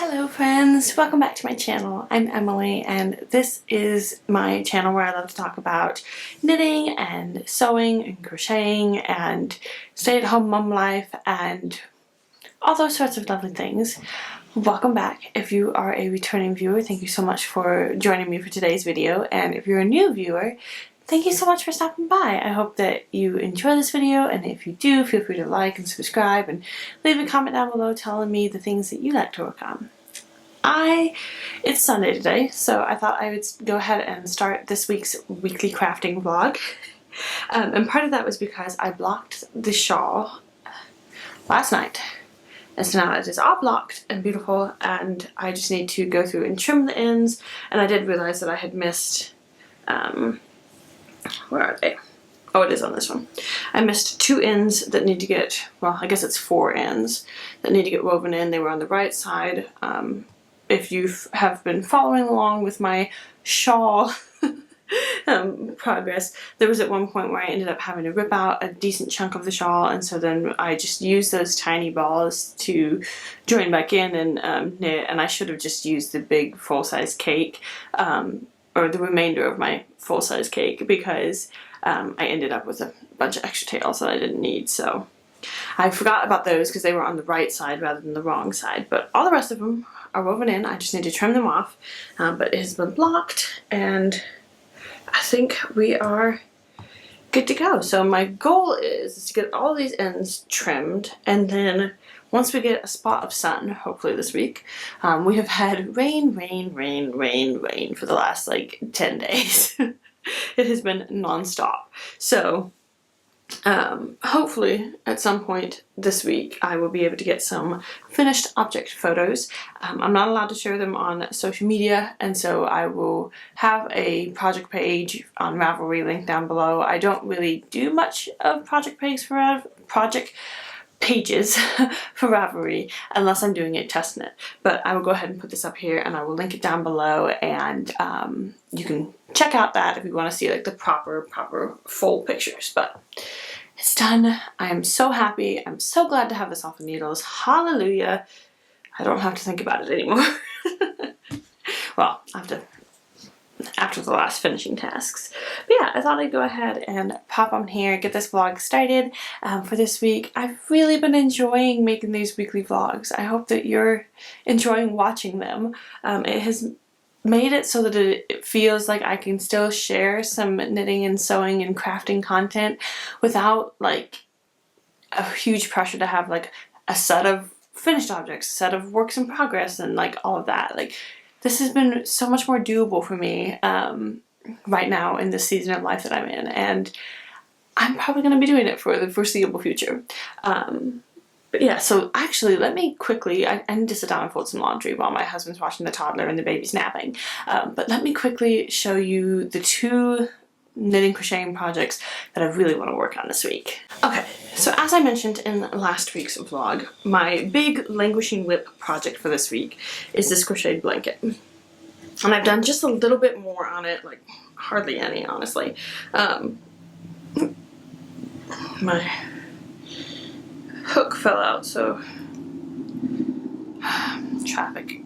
Hello friends, welcome back to my channel. I'm Emily and this is my channel where I love to talk about knitting and sewing and crocheting and stay-at-home mom life and all those sorts of lovely things. Welcome back. If you are a returning viewer, thank you so much for joining me for today's video, and if you're a new viewer, thank you so much for stopping by. I hope that you enjoy this video, and if you do, feel free to like and subscribe and leave a comment down below telling me the things that you like to work on. It's Sunday today, so I thought I would go ahead and start this week's weekly crafting vlog. And part of that was because I blocked the shawl last night. And so now it is all blocked and beautiful, and I just need to go through and trim the ends. And I did realize that I had missed, where are they? Oh, it is on this one. I missed two ends that need to get, well, I guess it's four ends that need to get woven in. They were on the right side. If you have been following along with my shawl progress, there was at one point where I ended up having to rip out a decent chunk of the shawl, and so then I just used those tiny balls to join back in and knit, and I should have just used the big full-size cake, or the remainder of my full-size cake, because I ended up with a bunch of extra tails that I didn't need. So I forgot about those because they were on the right side rather than the wrong side, but all the rest of them are woven in. I just need to trim them off, but it has been blocked and I think we are good to go. So my goal is to get all these ends trimmed, and then once we get a spot of sun, hopefully this week, we have had rain for the last like 10 days. It has been non-stop. So hopefully at some point this week I will be able to get some finished object photos. I'm not allowed to share them on social media, and so I will have a project page on Ravelry linked down below. I don't really do much of project pages for Ravelry unless I'm doing a test knit, but I will go ahead and put this up here and I will link it down below, and you can check out that if you want to see like the proper full pictures. But it's done. I am so happy. I'm so glad to have this off the needles. Hallelujah. I don't have to think about it anymore. Well, after the last finishing tasks. But yeah, I thought I'd go ahead and pop on here, get this vlog started for this week. I've really been enjoying making these weekly vlogs. I hope that you're enjoying watching them. It has made it so that it feels like I can still share some knitting and sewing and crafting content without like a huge pressure to have like a set of finished objects, a set of works in progress, and like all of that. Like, this has been so much more doable for me right now in this season of life that I'm in, and I'm probably going to be doing it for the foreseeable future. But yeah, so actually let me quickly, I need to sit down and fold some laundry while my husband's watching the toddler and the baby's napping, but let me quickly show you the two knitting crocheting projects that I really want to work on this week. Okay, so as I mentioned in last week's vlog, my big languishing whip project for this week is this crocheted blanket. And I've done just a little bit more on it, like hardly any, honestly. My hook fell out, so traffic.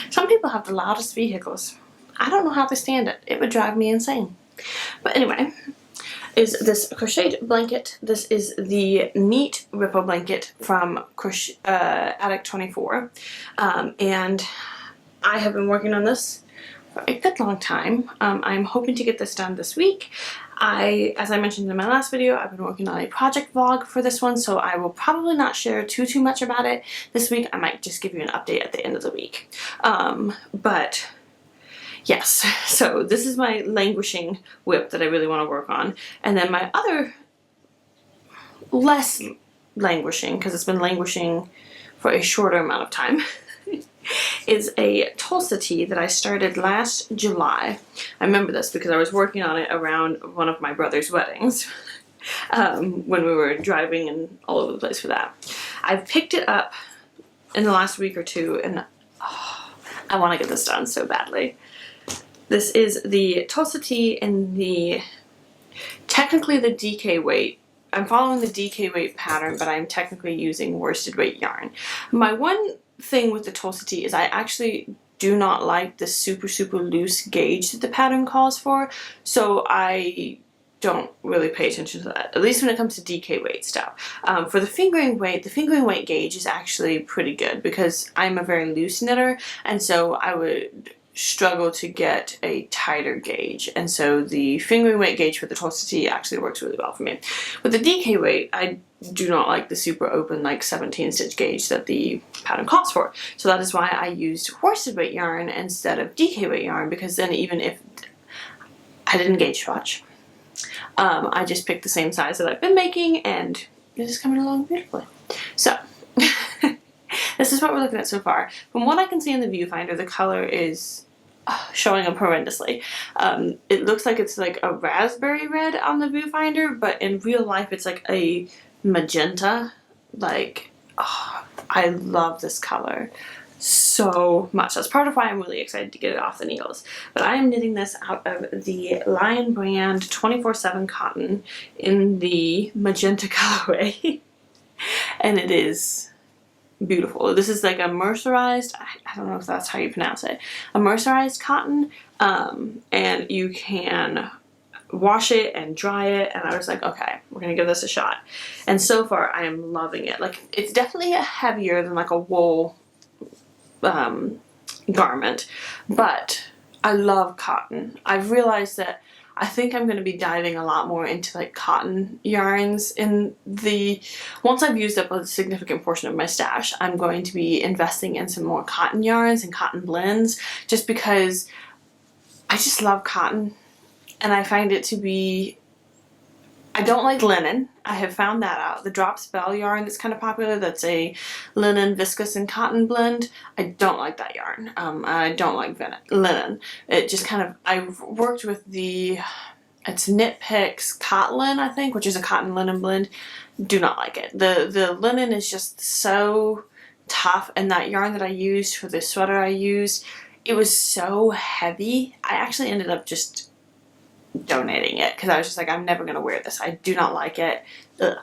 Some people have the loudest vehicles. I don't know how they stand it. It would drive me insane. But anyway, is this crocheted blanket. This is the Neat Ripple blanket from Attic 24. And I have been working on this for a good long time. I'm hoping to get this done this week. As I mentioned in my last video, I've been working on a project vlog for this one, so I will probably not share too much about it this week. I might just give you an update at the end of the week. But yes, so this is my languishing whip that I really want to work on. And then my other less languishing, because it's been languishing for a shorter amount of time, is a Tolsta tee that I started last July. I remember this because I was working on it around one of my brother's weddings when we were driving and all over the place for that. I've picked it up in the last week or two, and I want to get this done so badly. This is the Tolsta tee in technically the DK weight. I'm following the DK weight pattern, but I'm technically using worsted weight yarn. My one thing with the Tolsta tee is I actually do not like the super loose gauge that the pattern calls for, so I don't really pay attention to that, at least when it comes to DK weight stuff. For the fingering weight gauge is actually pretty good because I'm a very loose knitter, and so I would struggle to get a tighter gauge, and so the fingering weight gauge for the Tolsta tee actually works really well for me. With the DK weight, I do not like the super open like 17 stitch gauge that the pattern calls for, so that is why I used worsted weight yarn instead of DK weight yarn, because then even if I didn't gauge swatch, I just picked the same size that I've been making, and it is coming along beautifully. So this is what we're looking at so far. From what I can see in the viewfinder, the color is showing up horrendously. It looks like it's like a raspberry red on the viewfinder, but in real life it's like a magenta. Like, oh, I love this color so much. That's part of why I'm really excited to get it off the needles. But I am knitting this out of the Lion brand 24/7 cotton in the magenta colorway. And it is beautiful. This is like a mercerized, I don't know if that's how you pronounce it, a mercerized cotton, and you can wash it and dry it, and I was like, okay, we're gonna give this a shot. And so far I am loving it. Like, it's definitely heavier than like a wool garment, but I love cotton. I've realized that I think I'm going to be diving a lot more into like cotton yarns once I've used up a significant portion of my stash. I'm going to be investing in some more cotton yarns and cotton blends, just because I just love cotton, and I find it to be, I don't like linen. I have found that out. The drop spell yarn that's kind of popular, that's a linen, viscose, and cotton blend. I don't like that yarn. I don't like linen. It just kind of, I've worked with it's Knit Picks Cotlin, I think, which is a cotton linen blend. Do not like it. The linen is just so tough, and that yarn that I used for the sweater I used, it was so heavy. I actually ended up just donating it because I was just like, I'm never gonna wear this. I do not like it. Ugh.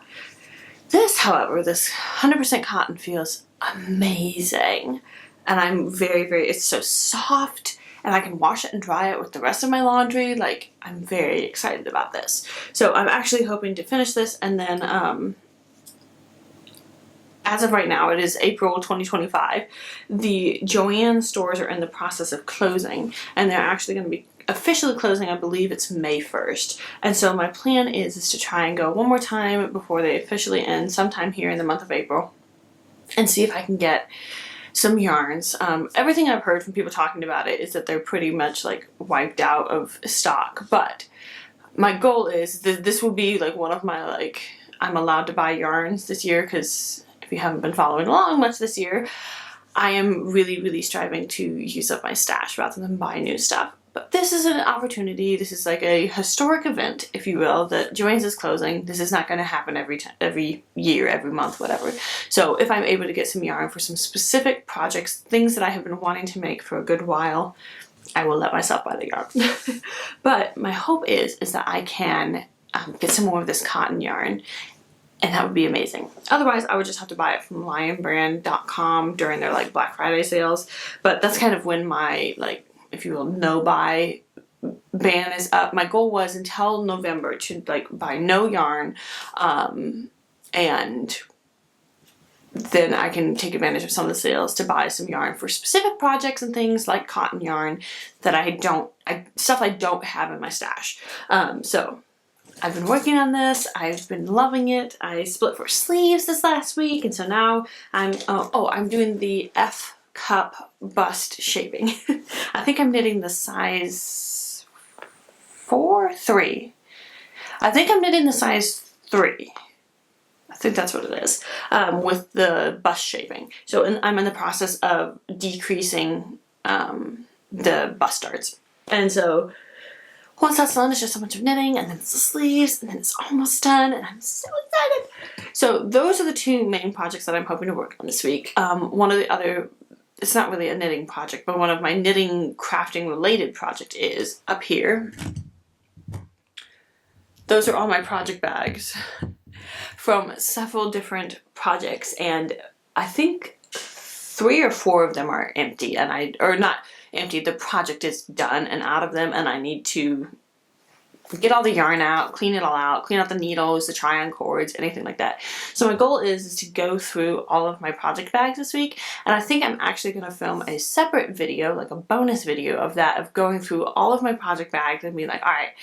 This, however, this 100% cotton feels amazing, and I'm very, it's so soft, and I can wash it and dry it with the rest of my laundry. Like, I'm very excited about this. So I'm actually hoping to finish this, and then as of right now, it is April 2025. The Joann stores are in the process of closing, and they're actually going to be officially closing, I believe it's May 1st. And so my plan is to try and go one more time before they officially end, sometime here in the month of April, and see if I can get some yarns. Everything I've heard from people talking about it is that they're pretty much like wiped out of stock, but my goal is this will be like one of my, like, I'm allowed to buy yarns this year, because if you haven't been following along much this year, I am really striving to use up my stash rather than buy new stuff. But this is an opportunity. This is like a historic event, if you will, that Joann's is closing. This is not going to happen every year, every month, whatever. So if I'm able to get some yarn for some specific projects, things that I have been wanting to make for a good while, I will let myself buy the yarn. But my hope is that I can get some more of this cotton yarn, and that would be amazing. Otherwise, I would just have to buy it from lionbrand.com during their like Black Friday sales. But that's kind of when my, like, if you will, no buy ban is up. My goal was until November to like buy no yarn, and then I can take advantage of some of the sales to buy some yarn for specific projects and things like cotton yarn that stuff I don't have in my stash. So I've been working on this. I've been loving it. I split for sleeves this last week, and so now I'm doing the F cup bust shaping. I think I'm knitting the size 3. I think I'm knitting the size 3. I think that's what it is, with the bust shaping. So I'm in the process of decreasing the bust darts. And so once that's done, it's just a bunch of knitting, and then it's the sleeves, and then it's almost done, and I'm so excited. So those are the 2 main projects that I'm hoping to work on this week. One of the other, it's not really a knitting project, but one of my knitting crafting related project is up here. Those are all my project bags from several different projects, and I think 3 or 4 of them are empty, and or not empty, the project is done and out of them, and I need to get all the yarn out, clean it all out, clean out the needles, the try-on cords, anything like that. So my goal is to go through all of my project bags this week, and I think I'm actually going to film a separate video, like a bonus video of that, of going through all of my project bags and be like, all right,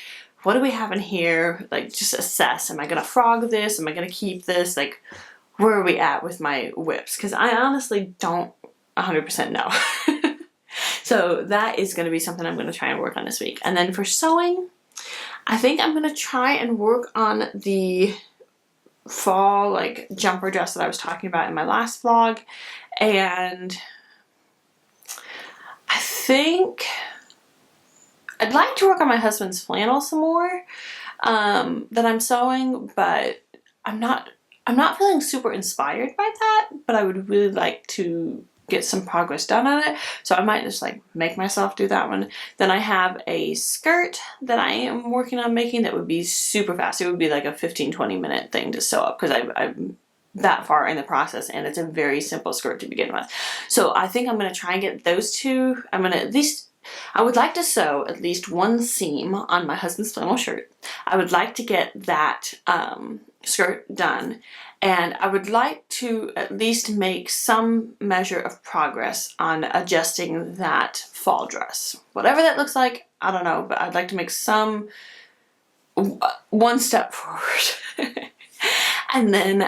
what do we have in here? Like, just assess, am I going to frog this? Am I going to keep this? Like, where are we at with my whips? Because I honestly don't 100% know. So that is going to be something I'm going to try and work on this week. And then for sewing, I think I'm going to try and work on the fall like jumper dress that I was talking about in my last vlog. And I think I'd like to work on my husband's flannel some more that I'm sewing, but I'm not feeling super inspired by that, but I would really like to get some progress done on it, so I might just like make myself do that one. Then I have a skirt that I am working on making that would be super fast. It would be like a 15-20 minute thing to sew up, because I'm that far in the process, and it's a very simple skirt to begin with. So I think I'm going to try and get those two. I would like to sew at least one seam on my husband's flannel shirt. I would like to get that skirt done, and I would like to at least make some measure of progress on adjusting that fall dress. Whatever that looks like, I don't know, but I'd like to make one step forward. And then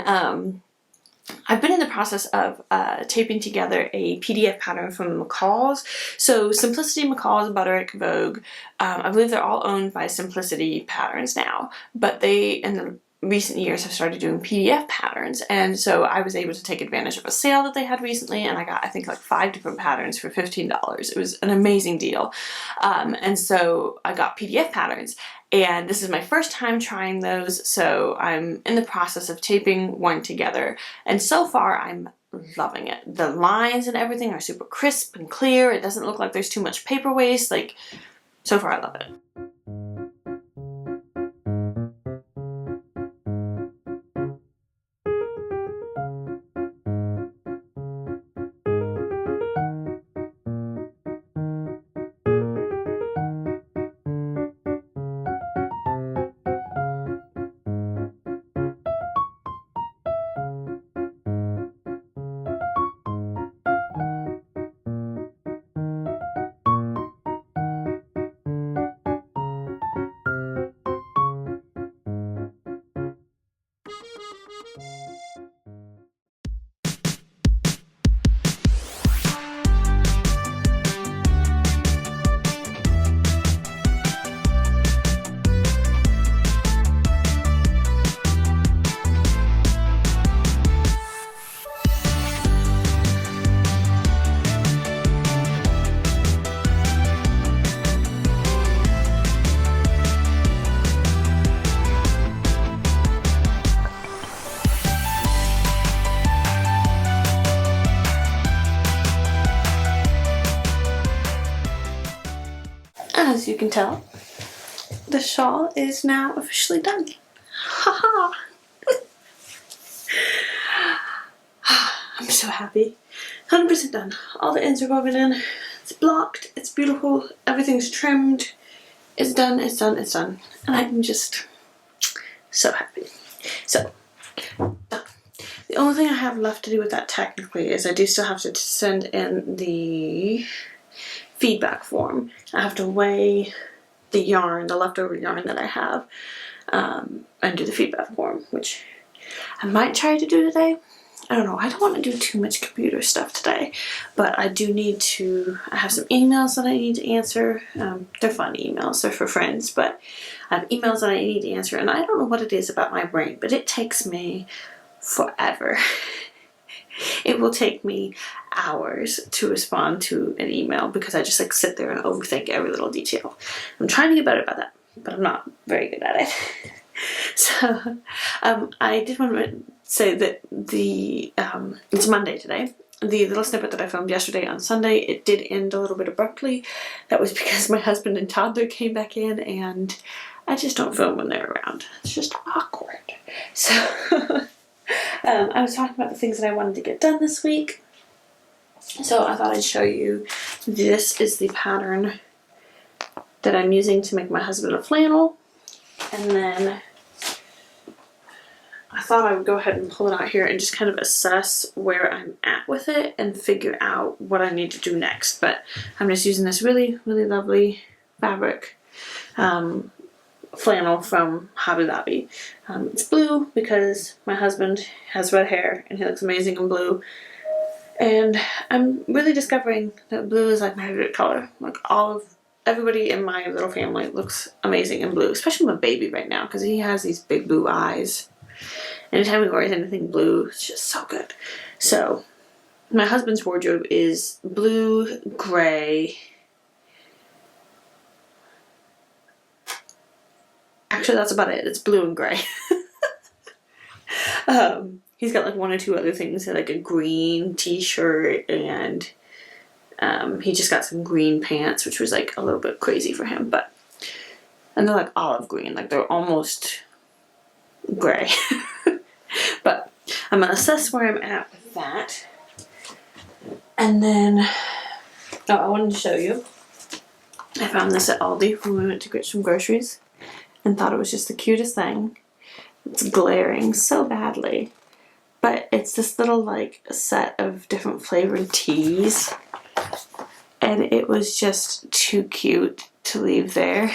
I've been in the process of taping together a PDF pattern from McCall's. So Simplicity, McCall's, Butterick, Vogue, I believe they're all owned by Simplicity Patterns now, but they, in the recent years, have started doing PDF patterns, and so I was able to take advantage of a sale that they had recently, and I got, I think, like 5 different patterns for $15. It was an amazing deal. And so I got PDF patterns, and this is my first time trying those, so I'm in the process of taping one together, and so far I'm loving it. The lines and everything are super crisp and clear. It doesn't look like there's too much paper waste. Like, so far I love it. As you can tell, the shawl is now officially done. Haha! I'm so happy. 100% done. All the ends are woven in. It's blocked. It's beautiful. Everything's trimmed. It's done. It's done. It's done. And I'm just so happy. So, done. The only thing I have left to do with that technically is I do still have to send in the feedback form. I have to weigh the yarn, the leftover yarn that I have, and do the feedback form, which I might try to do today. I don't know. I don't want to do too much computer stuff today, but I do need to. I have some emails that I need to answer. They're fun emails. They're for friends, but I have emails that I need to answer, and I don't know what it is about my brain, but it takes me forever. It will take me hours to respond to an email because I just like sit there and overthink every little detail. I'm trying to get better about that, but I'm not very good at it. So I did want to say that it's Monday today. The little snippet that I filmed yesterday on Sunday, it did end a little bit abruptly. That was because my husband and toddler came back in, and I just don't film when they're around. It's just awkward. So I was talking about the things that I wanted to get done this week. So I thought I'd show you. This is the pattern that I'm using to make my husband a flannel. And then I thought I would go ahead and pull it out here and just kind of assess where I'm at with it and figure out what I need to do next. But I'm just using this really, really lovely fabric flannel from Hobby Lobby. It's blue because my husband has red hair and he looks amazing in blue. And I'm really discovering that blue is like my favorite color. Like everybody in my little family looks amazing in blue, especially my baby right now because he has these big blue eyes. Anytime he wears anything blue, it's just so good. So my husband's wardrobe is blue, gray. Actually, that's about it. It's blue and gray. He's got like one or two other things, like a green t-shirt, and he just got some green pants, which was like a little bit crazy for him. And they're like olive green, like they're almost gray. But I'm gonna assess where I'm at with that. And then, I wanted to show you. I found this at Aldi when we went to get some groceries and thought it was just the cutest thing. It's glaring so badly. But it's this little like set of different flavored teas. And it was just too cute to leave there.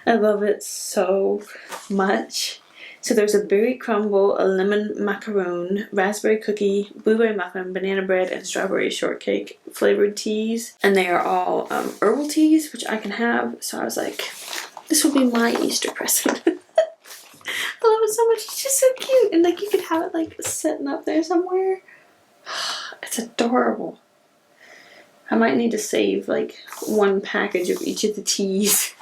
I love it so much. So there's a berry crumble, a lemon macaroon, raspberry cookie, blueberry muffin, banana bread, and strawberry shortcake flavored teas. And they are all herbal teas, which I can have. So I was like, this will be my Easter present. I love it so much. It's just so cute. And like you could have it like sitting up there somewhere. It's adorable. I might need to save like one package of each of the teas.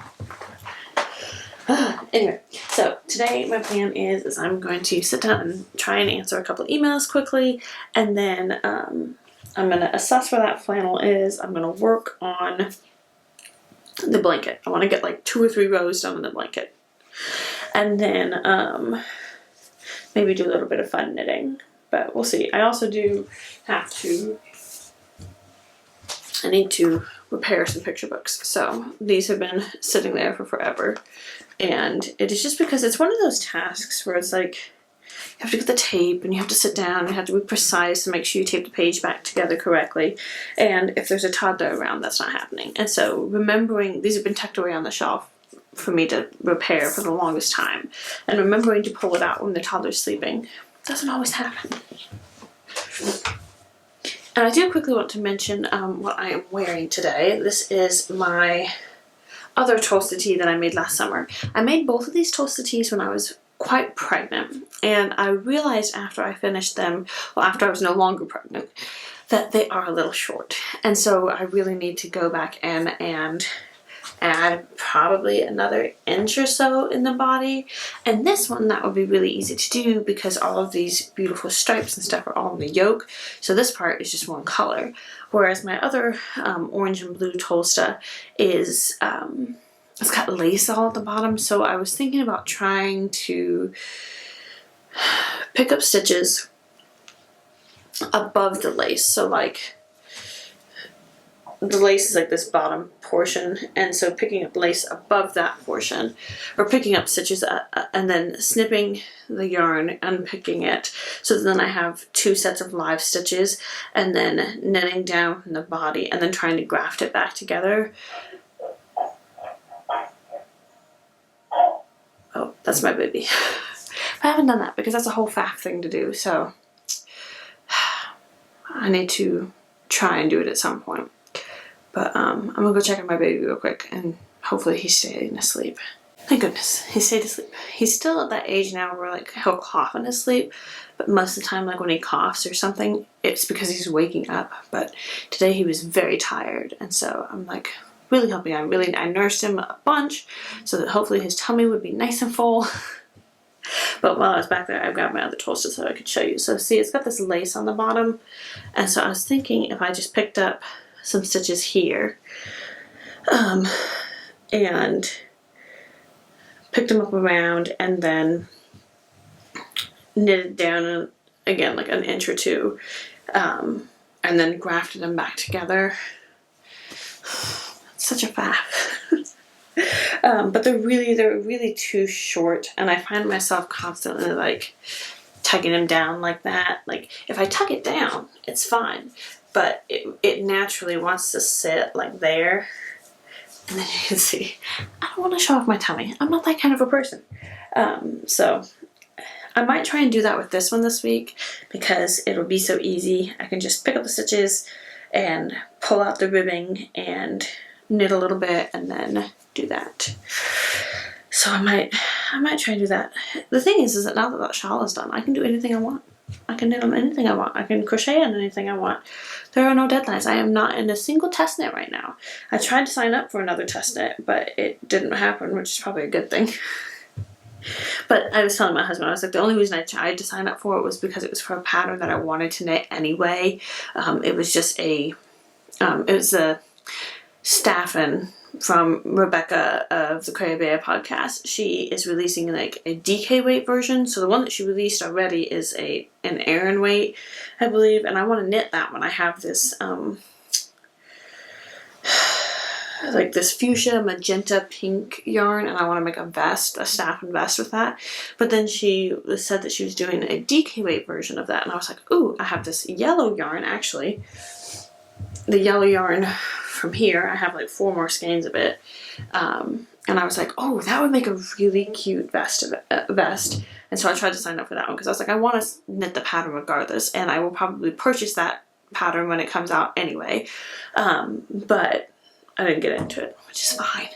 Anyway, so today my plan is I'm going to sit down and try and answer a couple of emails quickly, and then I'm going to assess where that flannel is. I'm going to work on the blanket. I want to get like 2 or 3 rows done on the blanket. And then maybe do a little bit of fun knitting, but we'll see. I also do have to, I need to repair some picture books. So these have been sitting there for forever. And it is just because it's one of those tasks where it's like, you have to get the tape and you have to sit down and you have to be precise and make sure you tape the page back together correctly. And if there's a toddler around, that's not happening. And so remembering, these have been tucked away on the shelf for me to repair for the longest time. And remembering to pull it out when the toddler's sleeping doesn't always happen. And I do quickly want to mention what I am wearing today. This is my other Tolsta tee that I made last summer. I made both of these Tolsta tees when I was quite pregnant, and I realized after I finished them, well, after I was no longer pregnant, that they are a little short. And so I really need to go back in and add probably another inch or so in the body. And this one, that would be really easy to do because all of these beautiful stripes and stuff are all in the yoke. So this part is just one color. Whereas my other orange and blue Tolsta is, it's got lace all at the bottom. So I was thinking about trying to pick up stitches above the lace. So like, the lace is like this bottom portion, and so picking up lace above that portion, or picking up stitches and then snipping the yarn, unpicking it, so then I have 2 sets of live stitches, and then knitting down in the body and then trying to graft it back together. Oh, that's my baby. I haven't done that because that's a whole faff thing to do, so I need to try and do it at some point. But I'm gonna go check on my baby real quick, and hopefully he's staying asleep. Thank goodness, he stayed asleep. He's still at that age now where like he'll cough in his sleep, but most of the time, like when he coughs or something, it's because he's waking up. But today he was very tired, and so I'm like really hoping I nursed him a bunch so that hopefully his tummy would be nice and full. But while I was back there, I grabbed my other Tolsta so I could show you. So see, it's got this lace on the bottom, and so I was thinking if I just picked up some stitches here and picked them up around and then knitted down again like an inch or 2, I and then grafted them back together. It's such a faff. But they're really too short, and I find myself constantly like tugging them down like that. Like if I tug it down, it's fine, but it naturally wants to sit like there. And then you can see, I don't want to show off my tummy. I'm not that kind of a person. So I might try and do that with this one this week, because it'll be so easy. I can just pick up the stitches and pull out the ribbing and knit a little bit and then do that. So I might try and do that. The thing is that now that that shawl is done, I can do anything I want. I can knit on anything I want. I can crochet on anything I want. There are no deadlines. I am not in a single test knit right now. I tried to sign up for another test knit, but it didn't happen, which is probably a good thing. But I was telling my husband, I was like, the only reason I tried to sign up for it was because it was for a pattern that I wanted to knit anyway. It was just it was a Staffen from Rebecca of the Cray Bear podcast. She is releasing like a DK weight version. So the one that she released already is an Aran weight, I believe, and I want to knit that one. I have this like this fuchsia magenta pink yarn, and I want to make a vest, a Staffen vest with that. But then she said that she was doing a DK weight version of that, and I was like, ooh, I have this yellow yarn actually. The yellow yarn from here, I have like 4 more skeins of it, and I was like, oh, that would make a really cute vest. And so I tried to sign up for that one because I was like, I want to knit the pattern regardless, and I will probably purchase that pattern when it comes out anyway. But I didn't get into it, which is fine.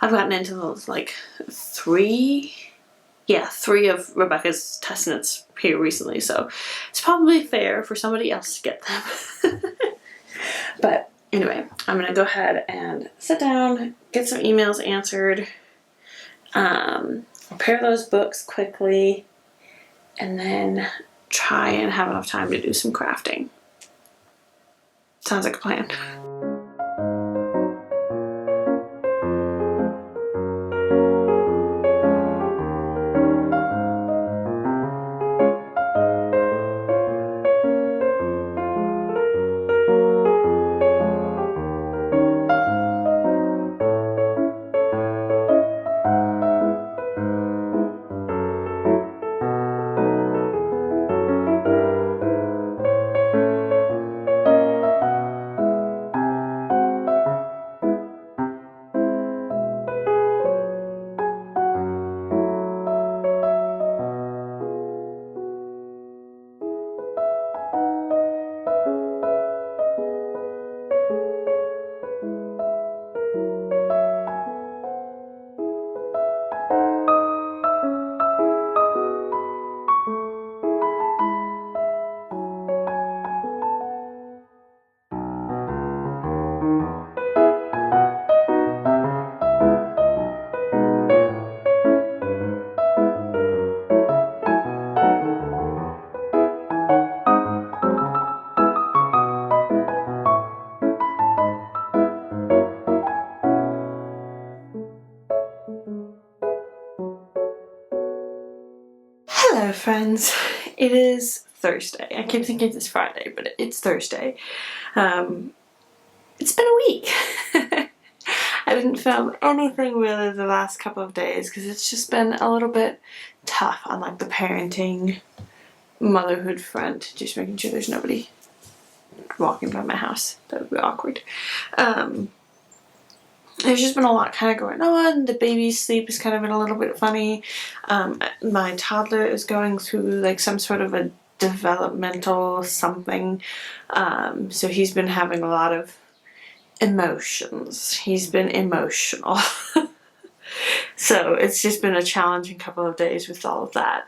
I've gotten into like 3 of Rebecca's test knits here recently, so it's probably fair for somebody else to get them. But anyway, I'm going to go ahead and sit down, get some emails answered, prepare those books quickly, and then try and have enough time to do some crafting. Sounds like a plan. Hello friends, it is Thursday. I keep thinking it's Friday, but it's Thursday. It's been a week. I didn't film anything really the last couple of days because it's just been a little bit tough on like the parenting, motherhood front. Just making sure there's nobody walking by my house. That would be awkward. There's just been a lot kind of going on. The baby's sleep has kind of been a little bit funny. My toddler is going through like some sort of a developmental something. So he's been having a lot of emotions. He's been emotional. So it's just been a challenging couple of days with all of that.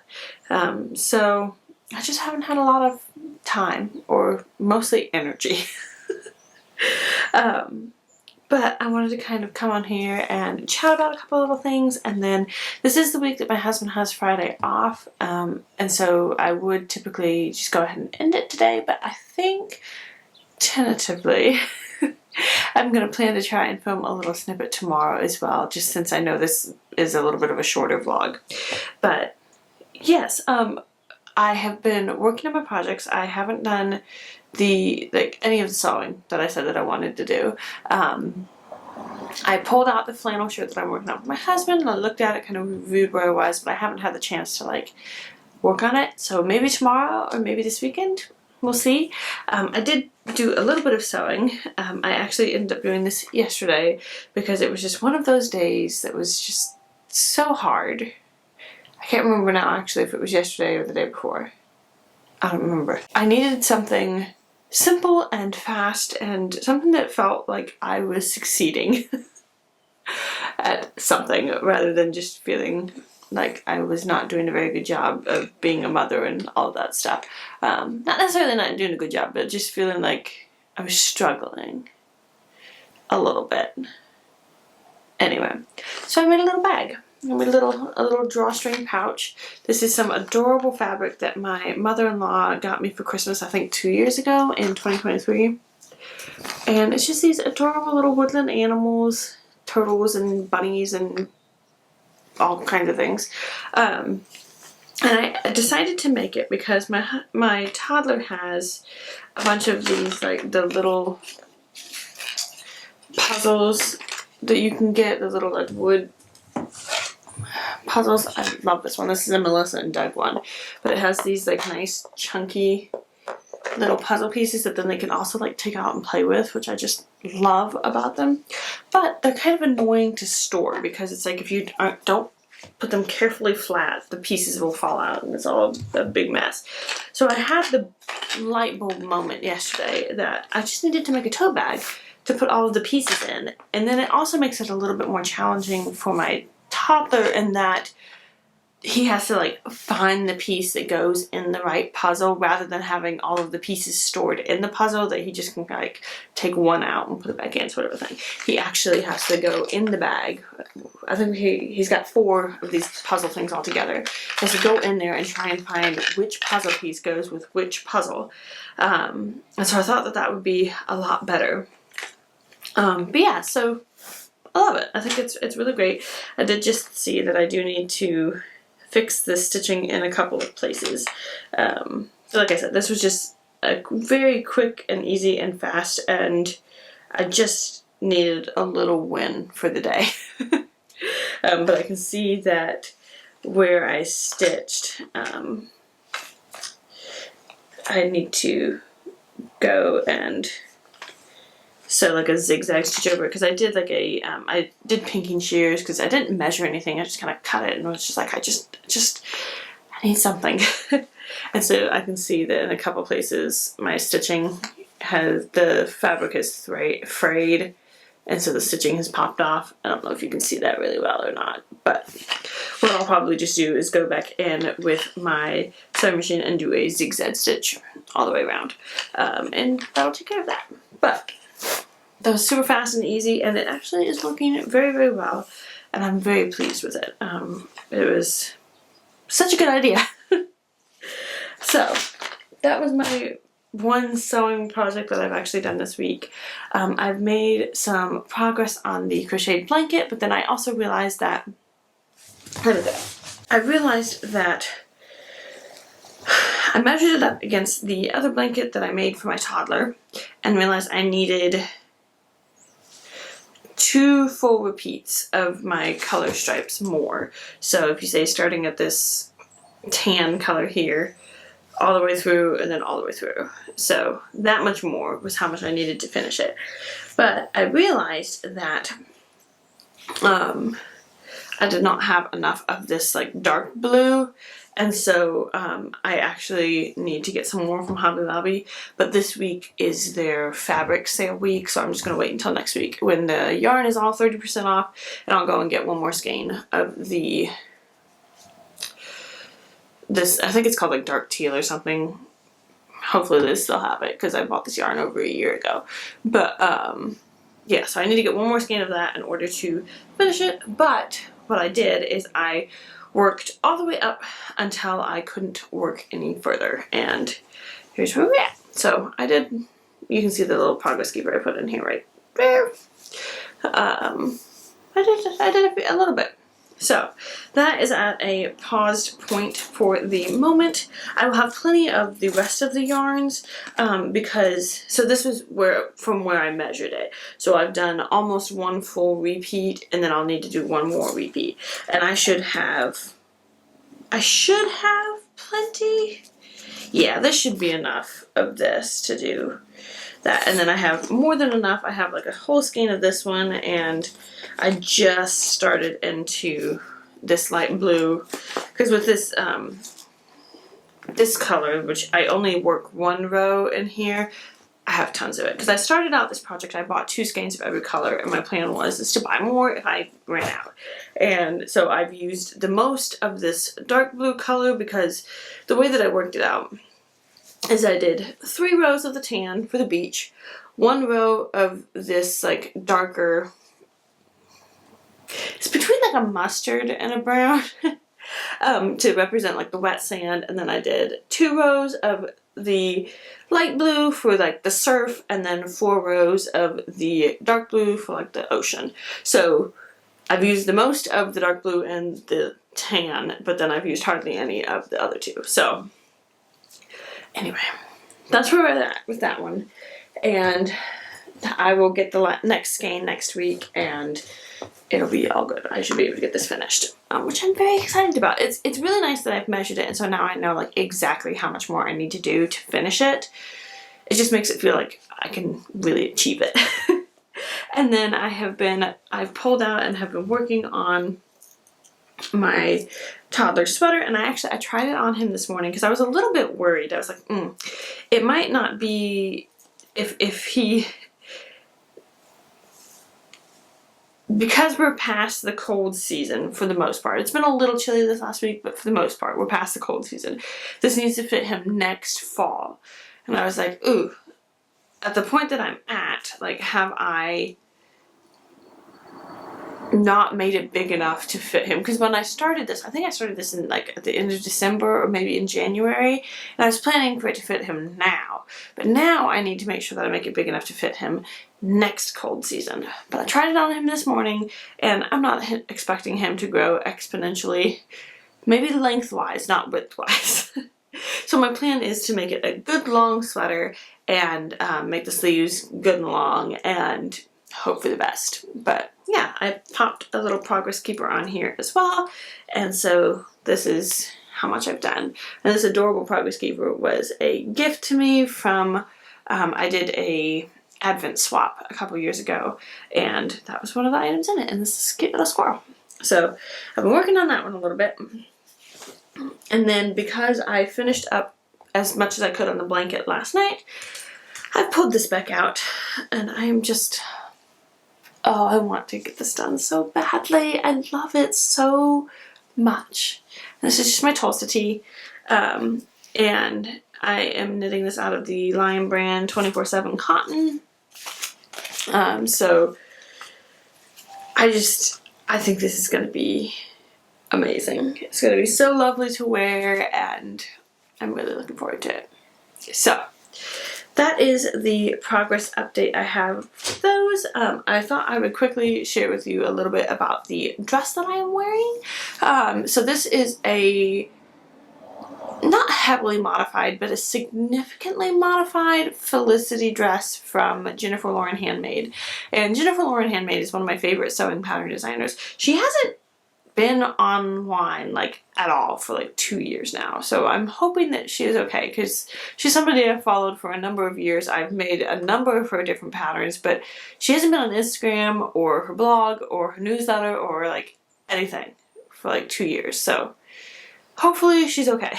So I just haven't had a lot of time, or mostly energy. But I wanted to kind of come on here and chat about a couple little things, and then this is the week that my husband has Friday off, and so I would typically just go ahead and end it today, but I think tentatively I'm going to plan to try and film a little snippet tomorrow as well, just since I know this is a little bit of a shorter vlog. But yes, I have been working on my projects. I haven't done any of the sewing that I said that I wanted to do. I pulled out the flannel shirt that I'm working on with my husband, and I looked at it, kind of reviewed where I was, but I haven't had the chance to like work on it. So maybe tomorrow or maybe this weekend, we'll see. I did do a little bit of sewing. I actually ended up doing this yesterday because it was just one of those days that was just so hard. I can't remember now actually if it was yesterday or the day before. I don't remember. I needed something simple and fast and something that felt like I was succeeding at something rather than just feeling like I was not doing a very good job of being a mother and all of that stuff. Not necessarily not doing a good job, but just feeling like I was struggling a little bit. Anyway, so I made a little bag. I made a little drawstring pouch. This is some adorable fabric that my mother-in-law got me for Christmas, I think 2 years ago in 2023. And it's just these adorable little woodland animals, turtles and bunnies and all kinds of things. And I decided to make it because my toddler has a bunch of these, like the little puzzles that you can get, the little like wood puzzles. I love this one. This is a Melissa and Doug one, but it has these like nice chunky little puzzle pieces that then they can also like take out and play with, which I just love about them. But they're kind of annoying to store because it's like if you don't put them carefully flat, the pieces will fall out and it's all a big mess. So I had the light bulb moment yesterday that I just needed to make a tote bag to put all of the pieces in, and then it also makes it a little bit more challenging for my toddler in that he has to like find the piece that goes in the right puzzle rather than having all of the pieces stored in the puzzle that he just can like take one out and put it back in, sort of a thing. He actually has to go in the bag. I think he's got 4 of these puzzle things all together. He has to go in there and try and find which puzzle piece goes with which puzzle. And so I thought that that would be a lot better. But yeah, so I love it. I think it's really great. I did just see that I do need to fix the stitching in a couple of places. So like I said, this was just a very quick and easy and fast, and I just needed a little win for the day. But I can see that where I stitched, I need to go and sew like a zigzag stitch over it, because I did like a I did pinking shears because I didn't measure anything. I just kind of cut it and was just like I need something. And so I can see that in a couple places my stitching has, the fabric is frayed, and so the stitching has popped off. I don't know if you can see that really well or not, but what I'll probably just do is go back in with my sewing machine and do a zigzag stitch all the way around, and that'll take care of that. But that was super fast and easy, and it actually is working very, very well, and I'm very pleased with it. It was such a good idea. So that was my one sewing project that I've actually done this week. I've made some progress on the crocheted blanket, but then I also realized that I measured it up against the other blanket that I made for my toddler and realized I needed 2 full repeats of my color stripes more. So if you say starting at this tan color here, all the way through and then all the way through. So that much more was how much I needed to finish it. But I realized that I did not have enough of this like dark blue, and so I actually need to get some more from Hobby Lobby. But this week is their fabric sale week, so I'm just going to wait until next week when the yarn is all 30% off, and I'll go and get one more skein of this, I think it's called like dark teal or something. Hopefully they still have it because I bought this yarn over a year ago. But yeah, so I need to get one more skein of that in order to finish it. But what I did is I worked all the way up until I couldn't work any further, and here's where we're at. So I did, you can see the little progress keeper I put in here right there. I did a little bit. So that is at a paused point for the moment. I will have plenty of the rest of the yarns so this was from where I measured it. So I've done almost one full repeat, and then I'll need to do one more repeat. And I should have plenty. Yeah, this should be enough of this to do that. And then I have more than enough. I have like a whole skein of this one, and I just started into this light blue because with this this color, which I only work one row in here, I have tons of it. Because I started out this project, I bought 2 skeins of every color, and my plan is to buy more if I ran out. And so I've used the most of this dark blue color because the way that I worked it out is I did 3 rows of the tan for the beach, 1 row of this like darker, it's between like a mustard and a brown to represent like the wet sand, and then I did 2 rows of the light blue for like the surf, and then 4 rows of the dark blue for like the ocean. So I've used the most of the dark blue and the tan, but then I've used hardly any of the other 2. So anyway, that's where we're at with that one. And I will get the next skein next week, and it'll be all good. I should be able to get this finished, which I'm very excited about. It's really nice that I've measured it, and so now I know like exactly how much more I need to do to finish it. It just makes it feel like I can really achieve it. And then I've pulled out and have been working on my toddler sweater, and I tried it on him this morning because I was a little bit worried. I was like, it might not be if he, because we're past the cold season for the most part. It's been a little chilly this last week, but for the most part, we're past the cold season. This needs to fit him next fall. And I was like, ooh, at the point that I'm at, like, have I not made it big enough to fit him? Because when I started this, I think I started this in like at the end of December or maybe in January, and I was planning for it to fit him now. But now I need to make sure that I make it big enough to fit him next cold season. But I tried it on him this morning, and I'm not expecting him to grow exponentially. Maybe lengthwise, not widthwise. So my plan is to make it a good long sweater and make the sleeves good and long and hope for the best. But yeah, I popped a little progress keeper on here as well, and so this is how much I've done. And this adorable progress keeper was a gift to me from, I did a Advent swap a couple years ago, and that was one of the items in it, and this is a cute little squirrel. So I've been working on that one a little bit. And then because I finished up as much as I could on the blanket last night, I pulled this back out, and I am just, oh, I want to get this done so badly. I love it so much. This is just my Tolsta tee, and I am knitting this out of the Lion brand 24/7 cotton. So I think this is going to be amazing. It's going to be so lovely to wear, and I'm really looking forward to it. So that is the progress update I have for those. I thought I would quickly share with you a little bit about the dress that I am wearing. So this is a not heavily modified, but a significantly modified Felicity dress from Jennifer Lauren Handmade. And Jennifer Lauren Handmade is one of my favorite sewing pattern designers. She hasn't been online like at all for like 2 years now, so I'm hoping that she is okay, because she's somebody I've followed for a number of years. I've made a number of her different patterns, but she hasn't been on Instagram or her blog or her newsletter or like anything for like 2 years, so hopefully she's okay.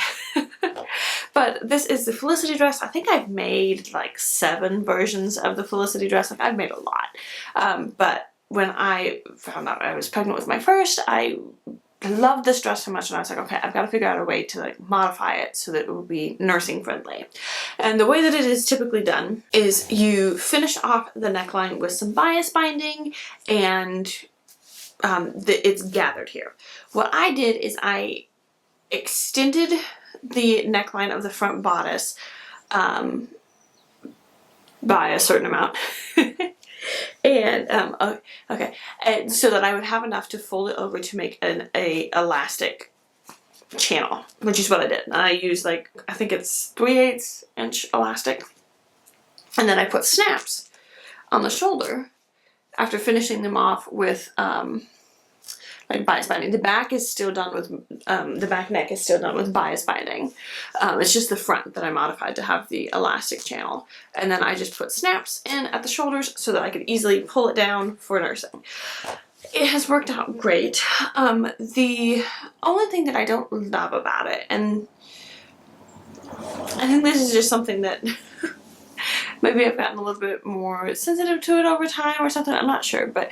But this is the Felicity dress. I think I've made like 7 versions of the Felicity dress. Like, I've made a lot, but when I found out I was pregnant with my first, I loved this dress so much, and I was like, okay, I've got to figure out a way to like modify it so that it will be nursing friendly. And the way that it is typically done is you finish off the neckline with some bias binding, and it's gathered here. What I did is I extended the neckline of the front bodice by a certain amount. And okay, and so that I would have enough to fold it over to make a elastic channel, which is what I did. And I used like, I think it's 3/8 inch elastic, and then I put snaps on the shoulder after finishing them off with like bias binding. The back is still done with the back neck is still done with bias binding. It's just the front that I modified to have the elastic channel, and then I just put snaps in at the shoulders so that I could easily pull it down for nursing. It has worked out great. The only thing that I don't love about it, and I think this is just something that maybe I've gotten a little bit more sensitive to it over time or something, I'm not sure, but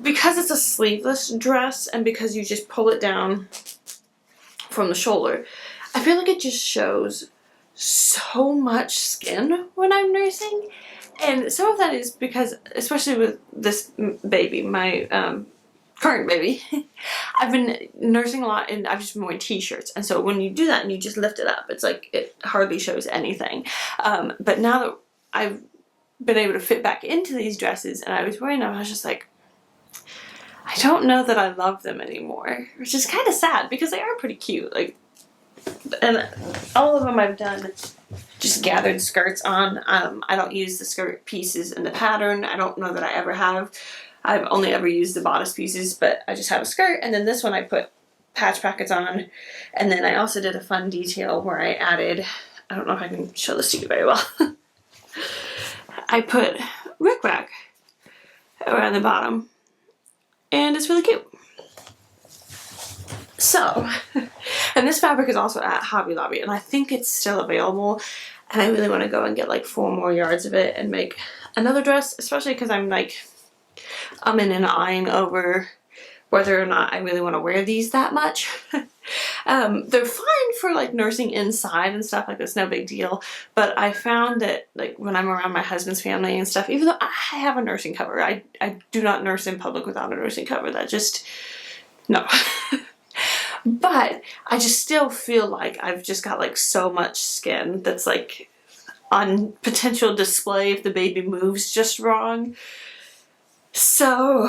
because it's a sleeveless dress and because you just pull it down from the shoulder, I feel like it just shows so much skin when I'm nursing. And some of that is because, especially with this baby, my current baby, I've been nursing a lot and I've just been wearing t-shirts. And so when you do that and you just lift it up, it's like it hardly shows anything. But now that I've been able to fit back into these dresses and I was wearing them, I was just like, I don't know that I love them anymore, which is kind of sad because they are pretty cute. Like, and all of them I've done just gathered skirts on. I don't use the skirt pieces in the pattern. I don't know that I ever have. I've only ever used the bodice pieces, but I just have a skirt. And then this one I put patch pockets on. And then I also did a fun detail where I added, I don't know if I can show this to you very well. I put rickrack around the bottom. And it's really cute. So, and this fabric is also at Hobby Lobby, and I think it's still available. And I really want to go and get like 4 more yards of it and make another dress, especially because I'm like, umming and eyeing over whether or not I really want to wear these that much. They're fine for like nursing inside and stuff, like that's no big deal. But I found that like when I'm around my husband's family and stuff, even though I have a nursing cover, I do not nurse in public without a nursing cover. That just, no. But I just still feel like I've just got like so much skin that's like on potential display if the baby moves just wrong. So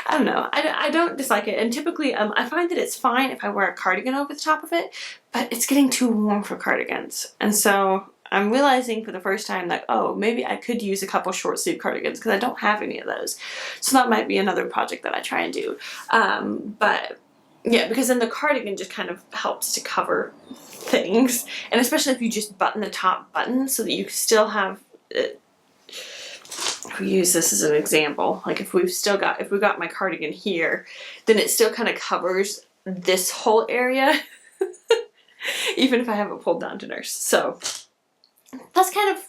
I don't know. I don't dislike it, and typically I find that it's fine if I wear a cardigan over the top of it, but it's getting too warm for cardigans, and so I'm realizing for the first time that, oh, maybe I could use a couple short sleeve cardigans because I don't have any of those. So that might be another project that I try and do. But yeah, because then the cardigan just kind of helps to cover things, and especially if you just button the top button so that you still have it. If we use this as an example, like if we got my cardigan here, then it still kind of covers this whole area, even if I have it pulled down to nurse. So that's kind of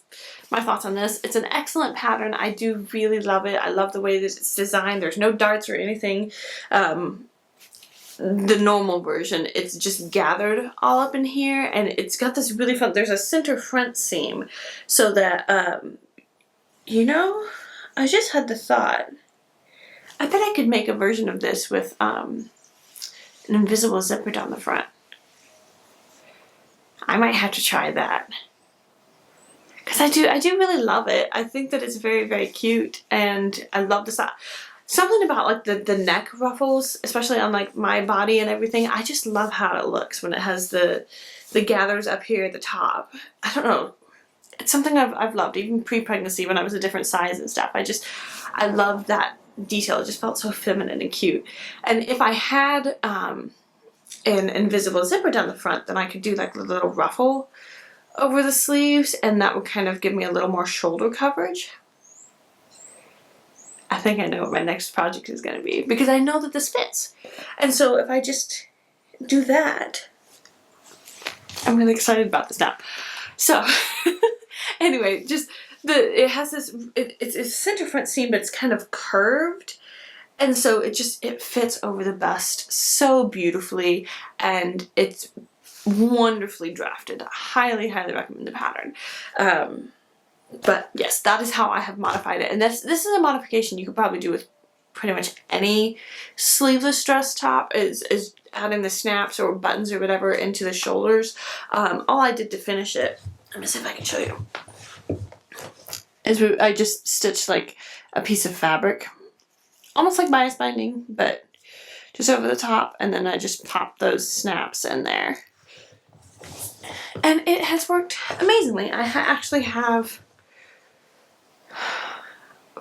my thoughts on this. It's an excellent pattern. I do really love it. I love the way that it's designed. There's no darts or anything. The normal version, it's just gathered all up in here, and it's got this really fun, there's a center front seam so that, you know, I just had the thought, I bet I could make a version of this with an invisible zipper down the front. I might have to try that. Because I do really love it. I think that it's very, very cute, and I love the style. Something about like the neck ruffles, especially on like my body and everything, I just love how it looks when it has the gathers up here at the top. I don't know. It's something I've loved, even pre-pregnancy when I was a different size and stuff. I love that detail. It just felt so feminine and cute. And if I had an invisible zipper down the front, then I could do like a little ruffle over the sleeves, and that would kind of give me a little more shoulder coverage. I think I know what my next project is going to be, because I know that this fits. And so if I just do that, I'm really excited about this now. So anyway, just it has this, it's a center front seam, but it's kind of curved. And so it fits over the bust so beautifully, and it's wonderfully drafted. I highly, highly recommend the pattern. But yes, that is how I have modified it. And this is a modification you could probably do with pretty much any sleeveless dress top, is adding the snaps or buttons or whatever into the shoulders. All I did to finish it, let me see if I can show you. is I just stitched like a piece of fabric, almost like bias binding, but just over the top, and then I just popped those snaps in there. And it has worked amazingly. I actually have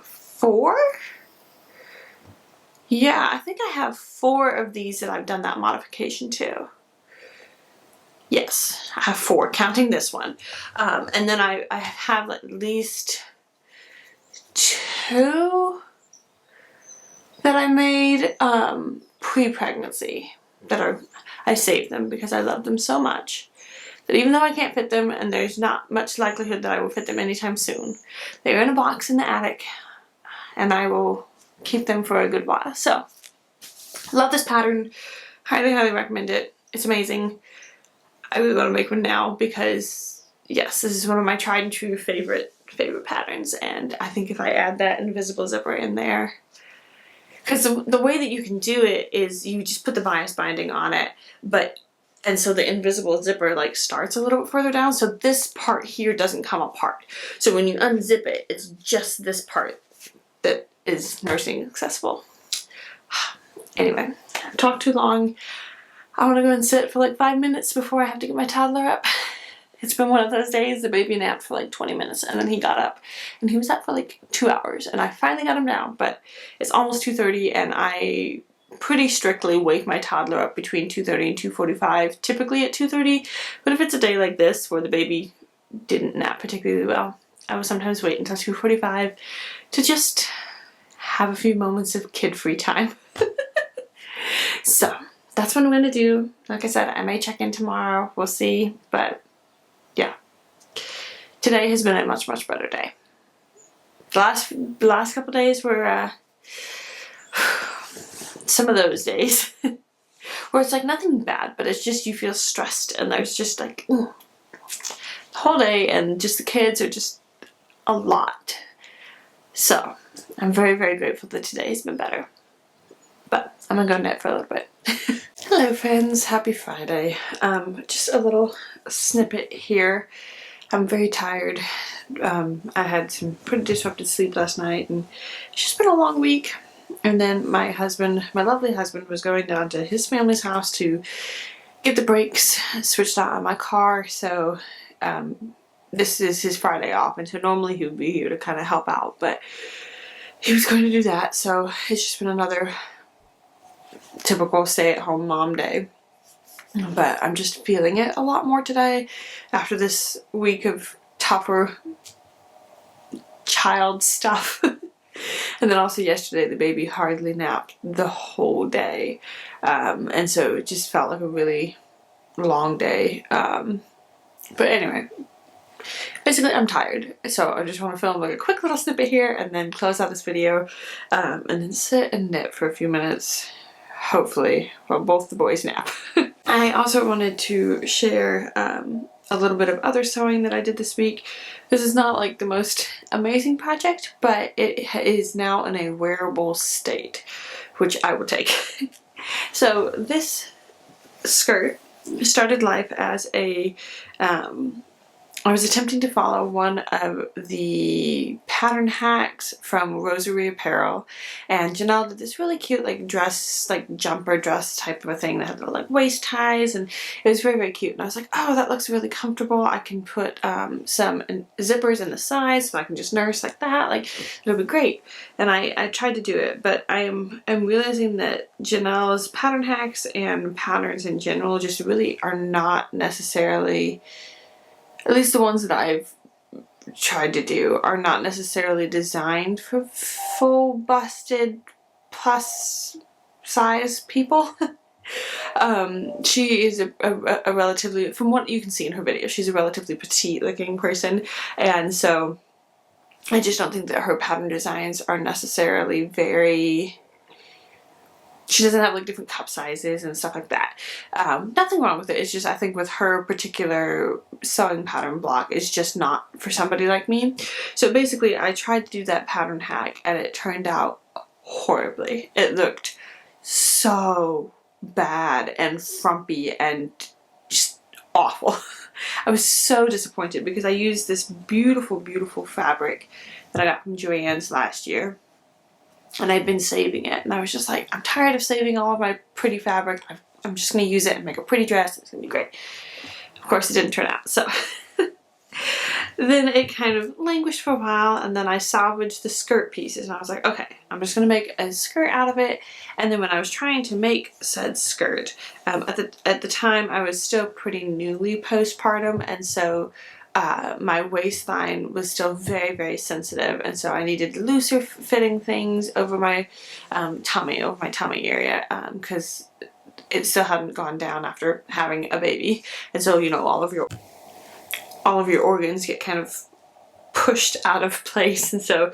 4? Yeah, I think I have 4 of these that I've done that modification to. Yes, I have 4, counting this one. And then I have at least 2 that I made pre-pregnancy. I saved them because I love them so much that even though I can't fit them, and there's not much likelihood that I will fit them anytime soon, they're in a box in the attic, and I will keep them for a good while. So, love this pattern. Highly, highly recommend it. It's amazing. I really want to make one now because, yes, this is one of my tried and true favorite patterns, and I think if I add that invisible zipper in there, because the way that you can do it is you just put the bias binding on it, and so the invisible zipper like starts a little bit further down, so this part here doesn't come apart. So when you unzip it, it's just this part that is nursing accessible. Anyway, I've talked too long. I want to go and sit for like 5 minutes before I have to get my toddler up. It's been one of those days. The baby napped for like 20 minutes and then he got up, and he was up for like 2 hours, and I finally got him down, but it's almost 2:30 and I pretty strictly wake my toddler up between 2:30 and 2:45, typically at 2:30, but if it's a day like this where the baby didn't nap particularly well, I will sometimes wait until 2:45 to just have a few moments of kid-free time. So that's what I'm going to do. Like I said, I may check in tomorrow. We'll see. But yeah, today has been a much, much better day. The last couple days were some of those days where it's like nothing bad, but it's just you feel stressed, and there's just like the whole day, and just the kids are just a lot. So I'm very, very grateful that today has been better. But I'm gonna go knit for a little bit. Hello friends, happy Friday. Just a little snippet here. I'm very tired. I had some pretty disrupted sleep last night, and it's just been a long week. And then my lovely husband, was going down to his family's house to get the brakes switched out on my car. So this is his Friday off, and so normally he would be here to kind of help out, but he was going to do that. So it's just been another typical stay-at-home mom day. But I'm just feeling it a lot more today after this week of tougher child stuff. And then also yesterday the baby hardly napped the whole day, and so it just felt like a really long day. But anyway, basically I'm tired, so I just want to film like a quick little snippet here and then close out this video, and then sit and knit for a few minutes. Hopefully, well, both the boys nap. I also wanted to share a little bit of other sewing that I did this week. This is not like the most amazing project, but it is now in a wearable state, which I will take. So this skirt started life as a I was attempting to follow one of the pattern hacks from Rosary Apparel, and Janelle did this really cute like dress, like jumper dress type of a thing that had little like waist ties, and it was very, very cute. And I was like, oh, that looks really comfortable. I can put some zippers in the sides so I can just nurse like that. Like, it'll be great. And I tried to do it, but I'm realizing that Janelle's pattern hacks and patterns in general just really are not necessarily, at least the ones that I've tried to do, are not necessarily designed for full busted plus size people. She is a relatively, from what you can see in her video, she's a relatively petite looking person, and so I just don't think that her pattern designs are necessarily very, she doesn't have like different cup sizes and stuff like that. Nothing wrong with it. It's just, I think with her particular sewing pattern block, it's just not for somebody like me. So basically I tried to do that pattern hack and it turned out horribly. It looked so bad and frumpy and just awful. I was so disappointed because I used this beautiful, beautiful fabric that I got from Joann's last year. And I'd been saving it, and I was just like, I'm tired of saving all of my pretty fabric. I'm just going to use it and make a pretty dress. It's going to be great. Of course, it didn't turn out, so. Then it kind of languished for a while, and then I salvaged the skirt pieces, and I was like, okay, I'm just going to make a skirt out of it. And then when I was trying to make said skirt, at the time I was still pretty newly postpartum, and so my waistline was still very, very sensitive, and so I needed looser fitting things over my tummy area, because it still hadn't gone down after having a baby, and so, you know, all of your organs get kind of pushed out of place. And so,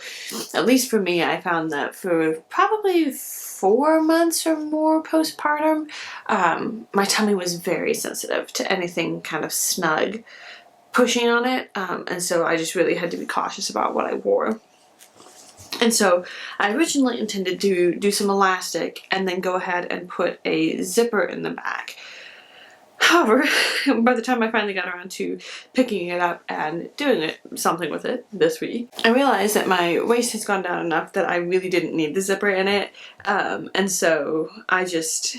at least for me, I found that for probably 4 months or more postpartum, my tummy was very sensitive to anything kind of snug pushing on it, and so I just really had to be cautious about what I wore. And so I originally intended to do some elastic and then go ahead and put a zipper in the back. However, by the time I finally got around to picking it up and doing something with it this week, I realized that my waist has gone down enough that I really didn't need the zipper in it, and so I just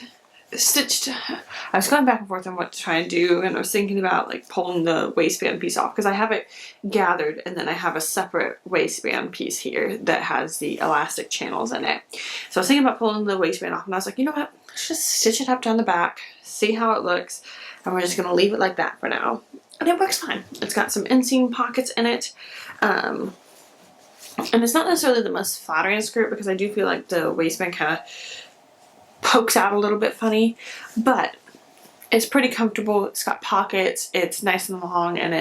stitched. I was going back and forth on what to try and do, and I was thinking about like pulling the waistband piece off because I have it gathered, and then I have a separate waistband piece here that has the elastic channels in it. So I was thinking about pulling the waistband off, and I was like, you know what, let's just stitch it up down the back, see how it looks, and we're just going to leave it like that for now. And it works fine. It's got some inseam pockets in it, and it's not necessarily the most flattering skirt because I do feel like the waistband kind of pokes out a little bit funny, but it's pretty comfortable. It's got pockets, it's nice and long, and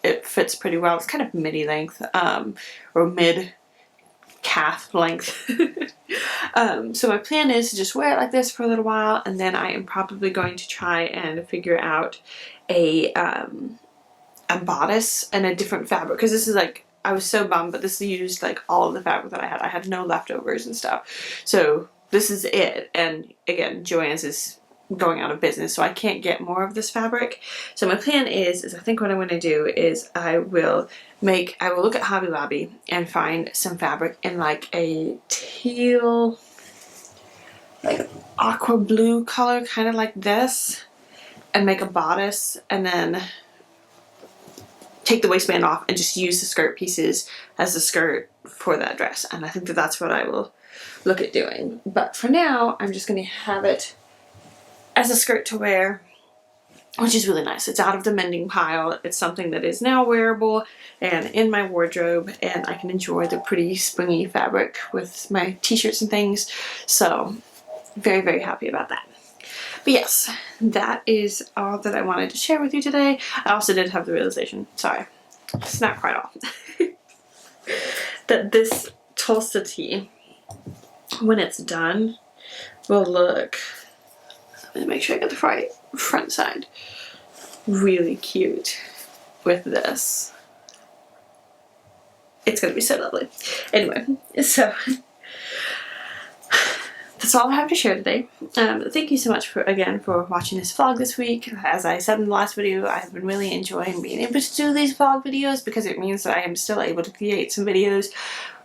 it fits pretty well. It's kind of midi length, or mid calf length. So my plan is to just wear it like this for a little while, and then I am probably going to try and figure out a bodice and a different fabric, because this is like, I was so bummed, but this used like all of the fabric that I had. I had no leftovers and stuff, so this is it. And again, Joann's is going out of business, so I can't get more of this fabric. So my plan is I think what I'm going to do is I will look at Hobby Lobby and find some fabric in like a teal, like aqua blue color, kind of like this, and make a bodice, and then take the waistband off and just use the skirt pieces as the skirt for that dress. And I think that that's what I will look at doing. But for now, I'm just going to have it as a skirt to wear, which is really nice. It's out of the mending pile. It's something that is now wearable and in my wardrobe, and I can enjoy the pretty springy fabric with my t-shirts and things. So very, very happy about that. But yes, that is all that I wanted to share with you today. I also did have the realization, sorry, it's not quite all, that this Tolsta tee, when it's done, will look, let me make sure I get the right front side, really cute with this. It's gonna be so lovely. Anyway, so that's all I have to share today. Thank you so much again for watching this vlog this week. As I said in the last video, I have been really enjoying being able to do these vlog videos because it means that I am still able to create some videos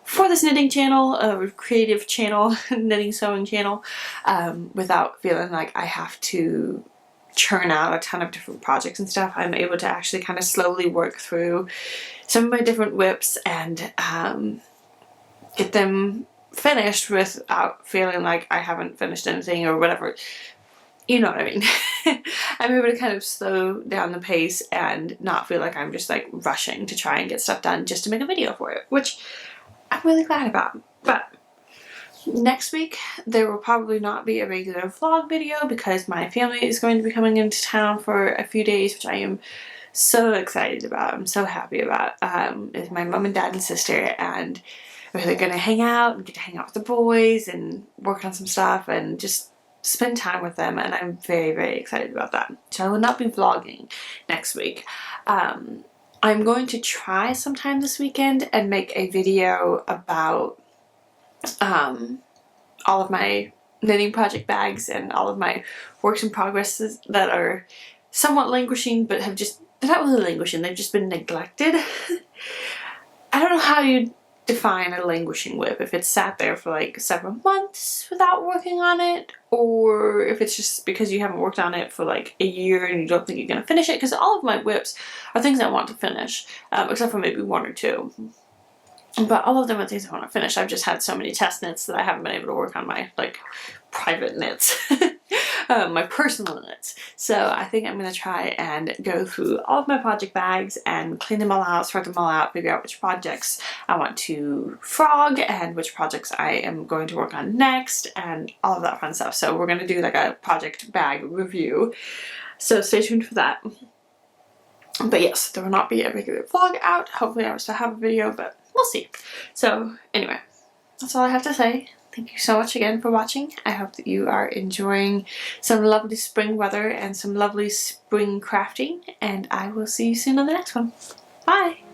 for this knitting channel, creative channel, knitting sewing channel, without feeling like I have to churn out a ton of different projects and stuff. I'm able to actually kind of slowly work through some of my different whips and get them finished without feeling like I haven't finished anything or whatever. You know what I mean. I'm able to kind of slow down the pace and not feel like I'm just like rushing to try and get stuff done just to make a video for it, which I'm really glad about. But next week there will probably not be a regular vlog video because my family is going to be coming into town for a few days, which I am so excited about. I'm so happy about. It's my mom and dad and sister, and we're going to hang out and get to hang out with the boys and work on some stuff and just spend time with them, and I'm very, very excited about that. So I will not be vlogging next week. I'm going to try sometime this weekend and make a video about all of my knitting project bags and all of my works in progress that are somewhat languishing but have just they're not really languishing, they've just been neglected. I don't know how you define a languishing WIP, if it's sat there for like several months without working on it, or if it's just because you haven't worked on it for like a year and you don't think you're going to finish it, because all of my WIPs are things I want to finish, except for maybe one or two. But all of them are things I want to finish. I've just had so many test knits that I haven't been able to work on my like private knits, my personal knits. So I think I'm going to try and go through all of my project bags and clean them all out, sort them all out, figure out which projects I want to frog and which projects I am going to work on next and all of that fun stuff. So we're going to do like a project bag review. So stay tuned for that. But yes, there will not be a regular vlog out. Hopefully I will still have a video, but we'll see. So anyway, that's all I have to say. Thank you so much again for watching. I hope that you are enjoying some lovely spring weather and some lovely spring crafting, and I will see you soon on the next one. Bye!